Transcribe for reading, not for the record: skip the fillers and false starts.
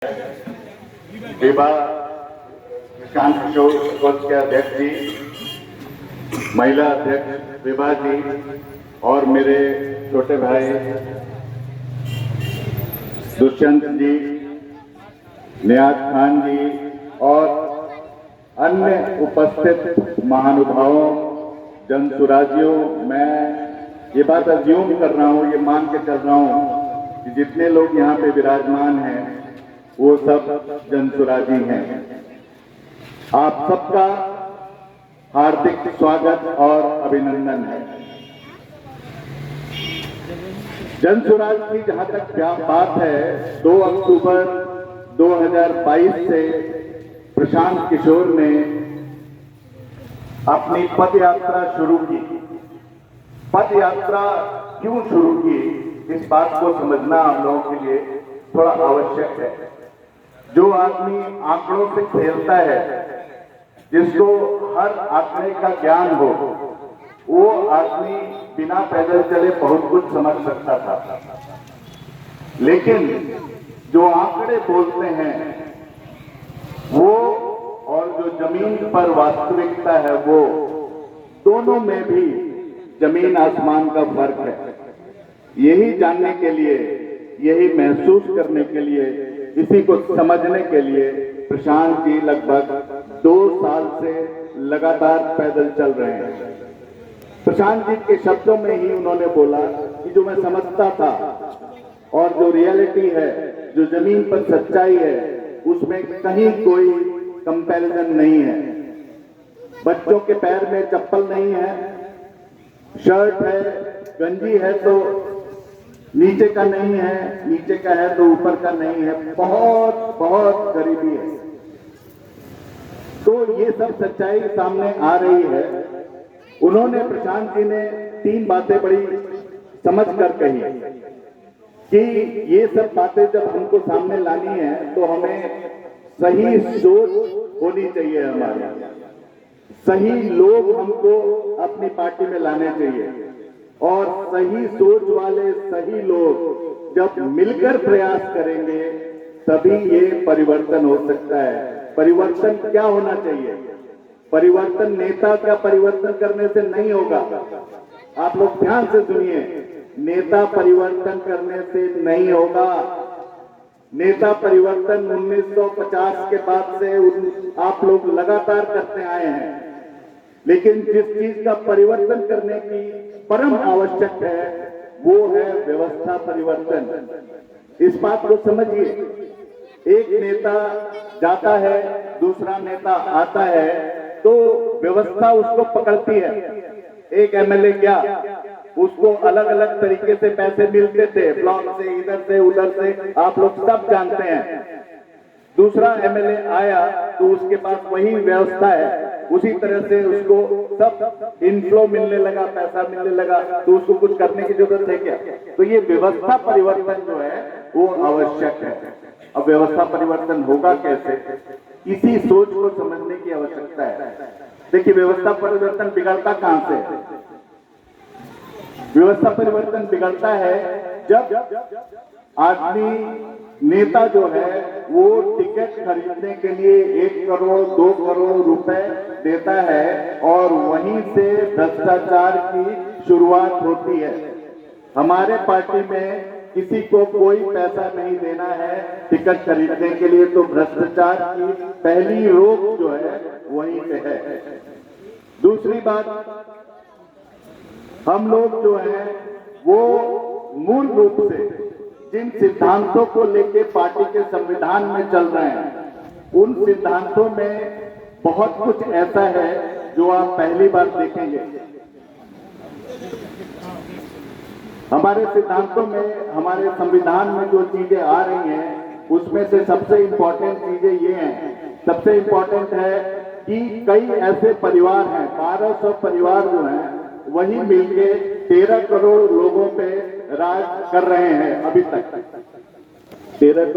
Vibha Prashant Kishor coach के अध्यक्ष जी, महिला अध्यक्ष विभा जी और मेरे छोटे भाई दुष्यंत जी, नियाज खान जी और अन्य उपस्थित महानुभावों, जनसुराजियों, मैं ये बात अज्यूम कर रहा हूँ, ये मान के चल रहा हूँ कि जितने लोग यहाँ पे विराजमान हैं वो सब जनसुराजी हैं। आप सबका हार्दिक स्वागत और अभिनंदन है। जनसुराज की जहां तक बात है, 2 अक्टूबर 2022 से प्रशांत किशोर ने अपनी पद यात्रा शुरू की। पद यात्रा क्यों शुरू की, इस बात को समझना हम लोगों के लिए थोड़ा आवश्यक है। जो आदमी आंकड़ों से खेलता है, जिसको हर आंकड़े का ज्ञान हो, वो आदमी बिना पैदल चले बहुत कुछ समझ सकता था। लेकिन जो आंकड़े बोलते हैं वो और जो जमीन पर वास्तविकता है वो, दोनों में भी जमीन आसमान का फर्क है। यही जानने के लिए, यही महसूस करने के लिए, इसी को समझने के लिए प्रशांत जी लगभग 2 साल से लगातार पैदल चल रहे हैं। प्रशांत जी के शब्दों में ही उन्होंने बोला कि जो मैं समझता था और जो रियलिटी है, जो जमीन पर सच्चाई है, उसमें कहीं कोई कंपैरिजन नहीं है। बच्चों के पैर में चप्पल नहीं है, शर्ट है, गंजी है तो नीचे का नहीं है, नीचे का है तो ऊपर का नहीं है, बहुत बहुत गरीबी है। तो ये सब सच्चाई सामने आ रही है। उन्होंने, प्रशांत जी ने 3 बातें बड़ी समझ कर कही कि ये सब बातें जब हमको सामने लानी है तो हमें सही सोच होनी चाहिए, हमारे सही लोग हमको अपनी पार्टी में लाने चाहिए और सही सोच वाले सही लोग जब मिलकर प्रयास करेंगे तभी ये परिवर्तन हो सकता है। परिवर्तन क्या होना चाहिए? परिवर्तन नेता का परिवर्तन करने से नहीं होगा। आप लोग ध्यान से सुनिए, नेता परिवर्तन करने से नहीं होगा। नेता परिवर्तन 1950 के बाद से आप लोग लगातार करते आए हैं, लेकिन जिस चीज का परिवर्तन करने की परम आवश्यक है वो है व्यवस्था परिवर्तन। इस बात को समझिए, एक नेता जाता है, दूसरा नेता आता है तो व्यवस्था उसको पकड़ती है। एक एमएलए गया, उसको अलग अलग तरीके से पैसे मिलते थे, ब्लॉक से, इधर से, उधर से, आप लोग सब जानते हैं। दूसरा एमएलए आया तो उसके पास वही व्यवस्था है, उसी तरह से उसको सब इनफ्लो मिलने लगा, पैसा मिलने लगा, तो उसको कुछ करने की जरूरत है क्या? तो ये व्यवस्था परिवर्तन जो है वो आवश्यक है। अब व्यवस्था परिवर्तन होगा कैसे, इसी सोच को समझने की आवश्यकता है। देखिए, व्यवस्था परिवर्तन बिगड़ता कहां से? व्यवस्था परिवर्तन बिगड़ता है जब आदमी, नेता जो है वो टिकट खरीदने के लिए 1 करोड़ 2 करोड़ रुपए देता है और वहीं से भ्रष्टाचार की शुरुआत होती है। हमारे पार्टी में किसी को कोई पैसा नहीं देना है टिकट खरीदने के लिए, तो भ्रष्टाचार की पहली रोक जो है वहीं पे है। दूसरी बात, हम लोग जो है वो मूल रूप से जिन सिद्धांतों को लेके पार्टी के संविधान में चल रहे हैं, उन सिद्धांतों में बहुत कुछ ऐसा है जो आप पहली बार देखेंगे। हमारे सिद्धांतों में, हमारे संविधान में जो चीजें आ रही हैं, उसमें से सबसे इंपॉर्टेंट चीजें ये हैं। सबसे इंपॉर्टेंट है कि कई ऐसे परिवार हैं, 1200 परिवार जो हैं, वही मिलके 13 करोड़ लोगों पे राज कर रहे हैं अभी तक। 13